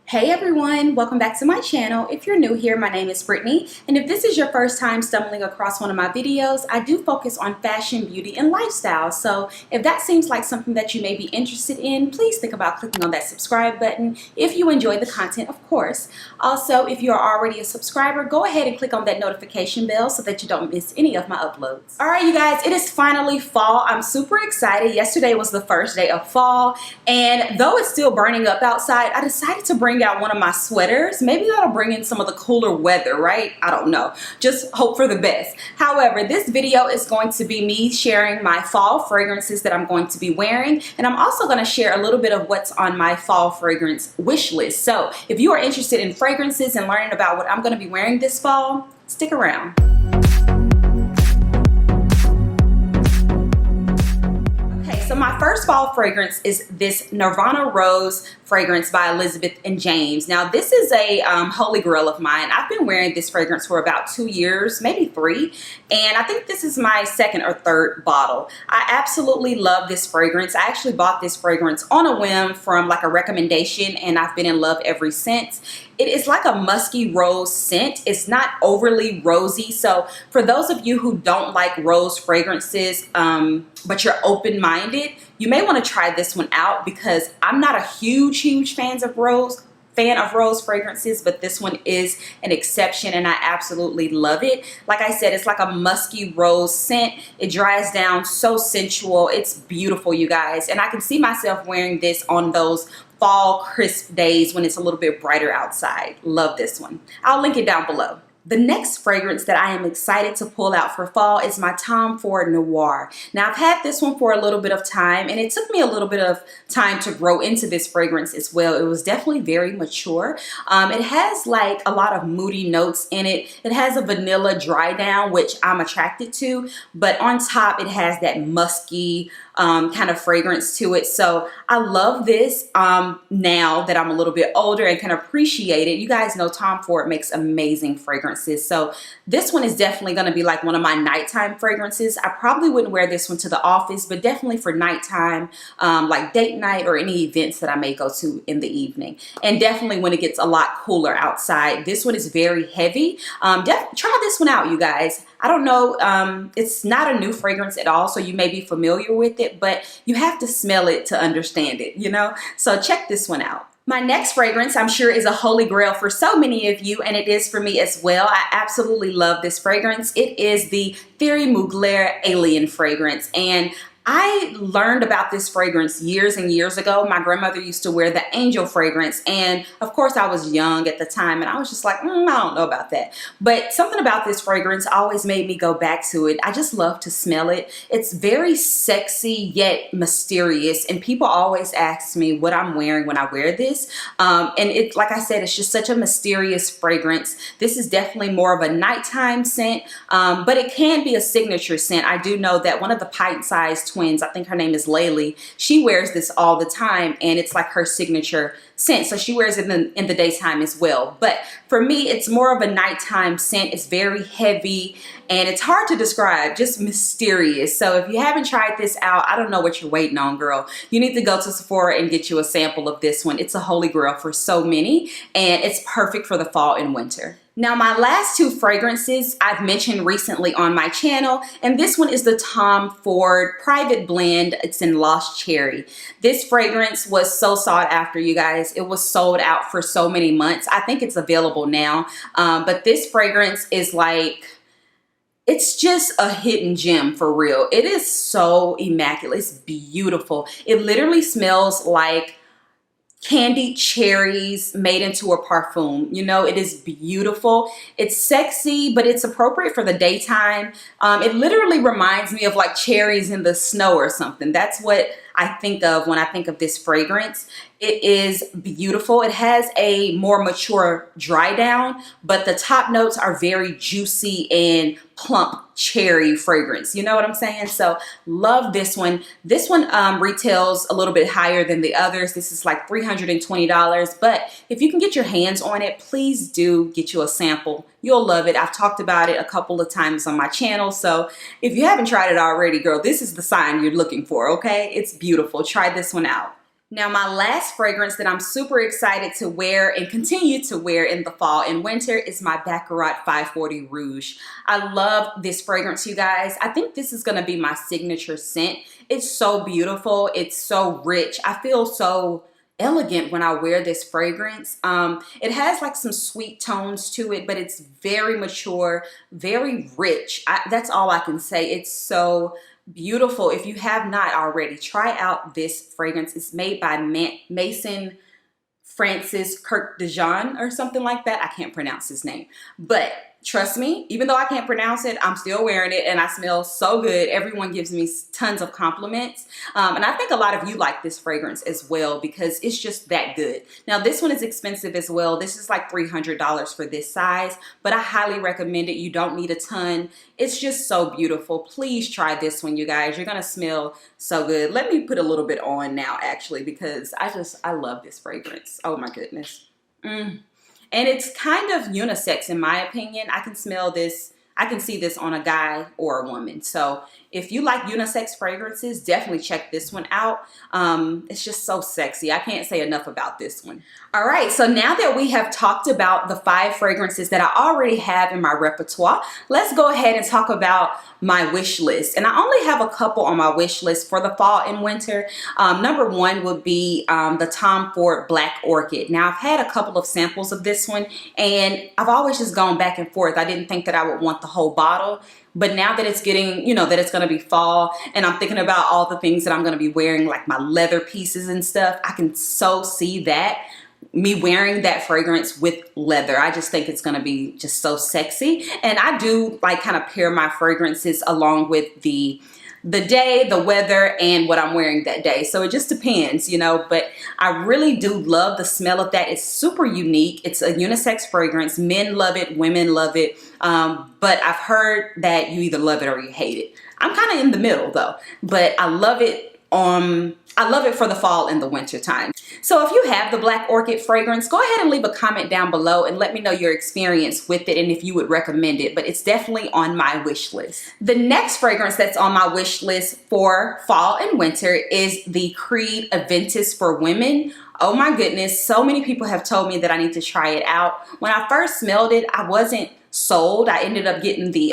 Hey everyone, welcome back to my channel. If you're new here, my name is Brittany, and if this is your first time stumbling across one of my videos, I do focus on fashion, beauty, and lifestyle. So if that seems like something that you may be interested in, please think about clicking on that subscribe button if you enjoy the content, of course. Also, if you are already a subscriber, go ahead and click on that notification bell so that you don't miss any of my uploads. Alright you guys, it is finally fall. I'm super excited. Yesterday was the first day of fall, and though it's still burning up outside, I decided to bring out one of my sweaters. Maybe that'll bring in some of the cooler weather, right? I don't know. Just hope for the best. However, this video is going to be me sharing my fall fragrances that I'm going to be wearing, and I'm also going to share a little bit of what's on my fall fragrance wish list. So if you are interested in fragrances and learning about what I'm going to be wearing this fall, stick around. So my first fall fragrance is this Nirvana Rose fragrance by Elizabeth and James. Now this is a holy grail of mine. I've been wearing this fragrance for about 2 years, maybe 3, and I think this is my second or third bottle. I absolutely love this fragrance. I actually bought this fragrance on a whim from like a recommendation, and I've been in love ever since. It is like a musky rose scent. It's not overly rosy. So for those of you who don't like rose fragrances, but you're open-minded, you may want to try this one out, because I'm not a huge fan of rose fragrances, but this one is an exception and I absolutely love it. Like I said, it's like a musky rose scent. It dries down so sensual. It's beautiful, you guys, and I can see myself wearing this on those fall crisp days when it's a little bit brighter outside. Love this one. I'll link it down below. The next fragrance that I am excited to pull out for fall is my Tom Ford Noir. Now I've had this one for a little bit of time, and it took me a little bit of time to grow into this fragrance as well. It was definitely very mature. It has like a lot of moody notes in it. It has a vanilla dry down, which I'm attracted to, but on top it has that musky kind of fragrance to it. So I love this now that I'm a little bit older and can appreciate it. You guys know Tom Ford makes amazing fragrances. So this one is definitely going to be like one of my nighttime fragrances. I probably wouldn't wear this one to the office, but definitely for nighttime, like date night or any events that I may go to in the evening. And definitely when it gets a lot cooler outside. This one is very heavy. Try this one out, you guys. I don't know, it's not a new fragrance at all, so you may be familiar with it, but you have to smell it to understand it, you know? So check this one out. My next fragrance, I'm sure, is a holy grail for so many of you, and it is for me as well. I absolutely love this fragrance. It is the Thierry Mugler Alien fragrance, and I learned about this fragrance years and years ago. My grandmother used to wear the Angel fragrance, and of course I was young at the time, and I was just like, I don't know about that. But something about this fragrance always made me go back to it. I just love to smell it. It's very sexy yet mysterious, and people always ask me what I'm wearing when I wear this. And it, like I said, it's just such a mysterious fragrance. This is definitely more of a nighttime scent, but it can be a signature scent. I do know that one of the pint-sized twins, I think her name is Laylee, she wears this all the time, and it's like her signature scent. So she wears it in the daytime as well. But for me, it's more of a nighttime scent. It's very heavy and it's hard to describe, just mysterious. So if you haven't tried this out, I don't know what you're waiting on, girl. You need to go to Sephora and get you a sample of this one. It's a holy grail for so many, and it's perfect for the fall and winter. Now my last 2 fragrances I've mentioned recently on my channel, and this one is the Tom Ford Private Blend. It's in Lost Cherry. This fragrance was so sought after, you guys. It was sold out for so many months. I think it's available now, but this fragrance is like, it's just a hidden gem for real. It is so immaculate. It's beautiful. It literally smells like candied cherries made into a parfum. You know, it is beautiful. It's sexy, but it's appropriate for the daytime. It literally reminds me of like cherries in the snow or something. That's what I think of when I think of this fragrance. It is beautiful. It has a more mature dry down, but the top notes are very juicy and plump cherry fragrance. You know what I'm saying? So love this one. This one retails a little bit higher than the others. This is like $320, but if you can get your hands on it, please do get you a sample. You'll love it. I've talked about it a couple of times on my channel. So if you haven't tried it already, girl, this is the sign you're looking for, okay? It's beautiful. Try this one out. Now, my last fragrance that I'm super excited to wear and continue to wear in the fall and winter is my Baccarat 540 Rouge. I love this fragrance, you guys. I think this is gonna be my signature scent. It's so beautiful. It's so rich. I feel so elegant when I wear this fragrance. It has like some sweet tones to it, but it's very mature, very rich. That's all I can say. It's so beautiful. If you have not already, try out this fragrance. It's made by Mason Francis Kirk Dijon or something like that. I can't pronounce his name, but trust me, even though I can't pronounce it, I'm still wearing it and I smell so good. Everyone gives me tons of compliments. And I think a lot of you like this fragrance as well because it's just that good. Now, this one is expensive as well. This is like $300 for this size, but I highly recommend it. You don't need a ton. It's just so beautiful. Please try this one, you guys. You're gonna smell so good. Let me put a little bit on now, actually, because I love this fragrance. Oh my goodness. And it's kind of unisex in my opinion. I can smell this, I can see this on a guy or a woman. So if you like unisex fragrances, definitely check this one out. It's just so sexy. I can't say enough about this one. All right, so now that we have talked about the 5 fragrances that I already have in my repertoire, let's go ahead and talk about my wish list. And I only have a couple on my wish list for the fall and winter. Number 1 would be the Tom Ford Black Orchid. Now, I've had a couple of samples of this one, and I've always just gone back and forth. I didn't think that I would want the whole bottle. But now that it's getting, you know, that it's going to be fall and I'm thinking about all the things that I'm going to be wearing, like my leather pieces and stuff, I can so see that. Me wearing that fragrance with leather. I just think it's going to be just so sexy. And I do like kind of pair my fragrances along with the day, the weather, and what I'm wearing that day. So it just depends, you know, but I really do love the smell of that. It's super unique. It's a unisex fragrance. Men love it, women love it. But I've heard that you either love it or you hate it. I'm kind of in the middle though, but I love it. I love it for the fall and the winter time. So if you have the Black Orchid fragrance, go ahead and leave a comment down below and let me know your experience with it and if you would recommend it, but it's definitely on my wish list. The next fragrance that's on my wish list for fall and winter is the Creed Ventus for Women. Oh my goodness, so many people have told me that I need to try it out. When I first smelled it, I wasn't sold. I ended up getting the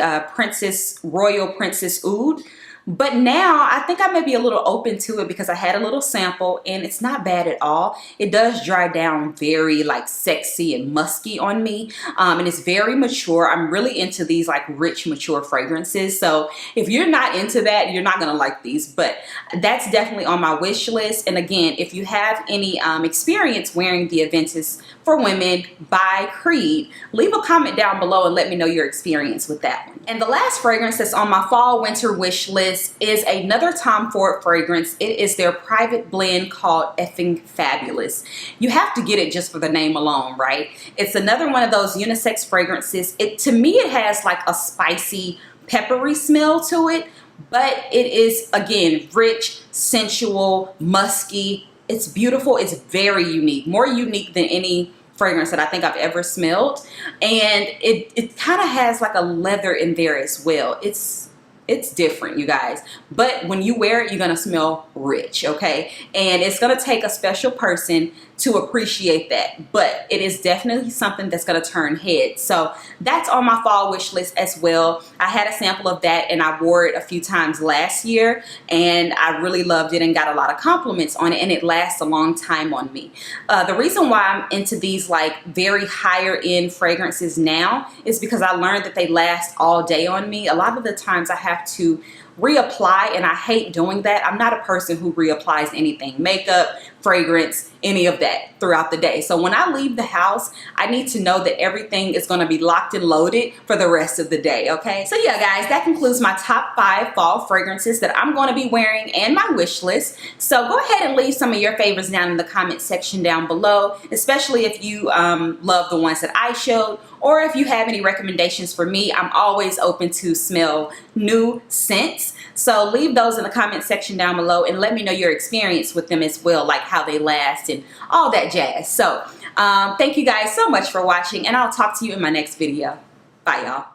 Royal Princess Oud. But now I think I may be a little open to it because I had a little sample and it's not bad at all. It does dry down very like sexy and musky on me. And it's very mature. I'm really into these like rich, mature fragrances. So if you're not into that, you're not gonna like these, but that's definitely on my wish list. And again, if you have any experience wearing the Ventus for Women by Creed, leave a comment down below and let me know your experience with that one. And the last fragrance that's on my fall winter wish list is another Tom Ford fragrance. It is their private blend called Effing Fabulous. You have to get it just for the name alone, right? It's another one of those unisex fragrances. To me, it has like a spicy, peppery smell to it, but it is, again, rich, sensual, musky. It's beautiful. It's very unique, more unique than any fragrance that I think I've ever smelled. And it kind of has like a leather in there as well. It's different, you guys, but when you wear it, you're gonna smell rich, okay? And it's gonna take a special person to appreciate that, but it is definitely something that's gonna turn heads. So that's on my fall wish list as well. I had a sample of that and I wore it a few times last year and I really loved it and got a lot of compliments on it, and it lasts a long time on me. The reason why I'm into these like very higher end fragrances now is because I learned that they last all day on me. A lot of the times I have to reapply and I hate doing that. I'm not a person who reapplies anything, makeup, fragrance, any of that throughout the day. So when I leave the house, I need to know that everything is going to be locked and loaded for the rest of the day, okay? So yeah, guys, that concludes my top 5 fall fragrances that I'm going to be wearing and my wish list. So go ahead and leave some of your favorites down in the comment section down below, especially if you love the ones that I showed, or if you have any recommendations for me. I'm always open to smell new scents. So leave those in the comment section down below and let me know your experience with them as well, like how they last and all that jazz. So thank you guys so much for watching, and I'll talk to you in my next video. Bye, y'all.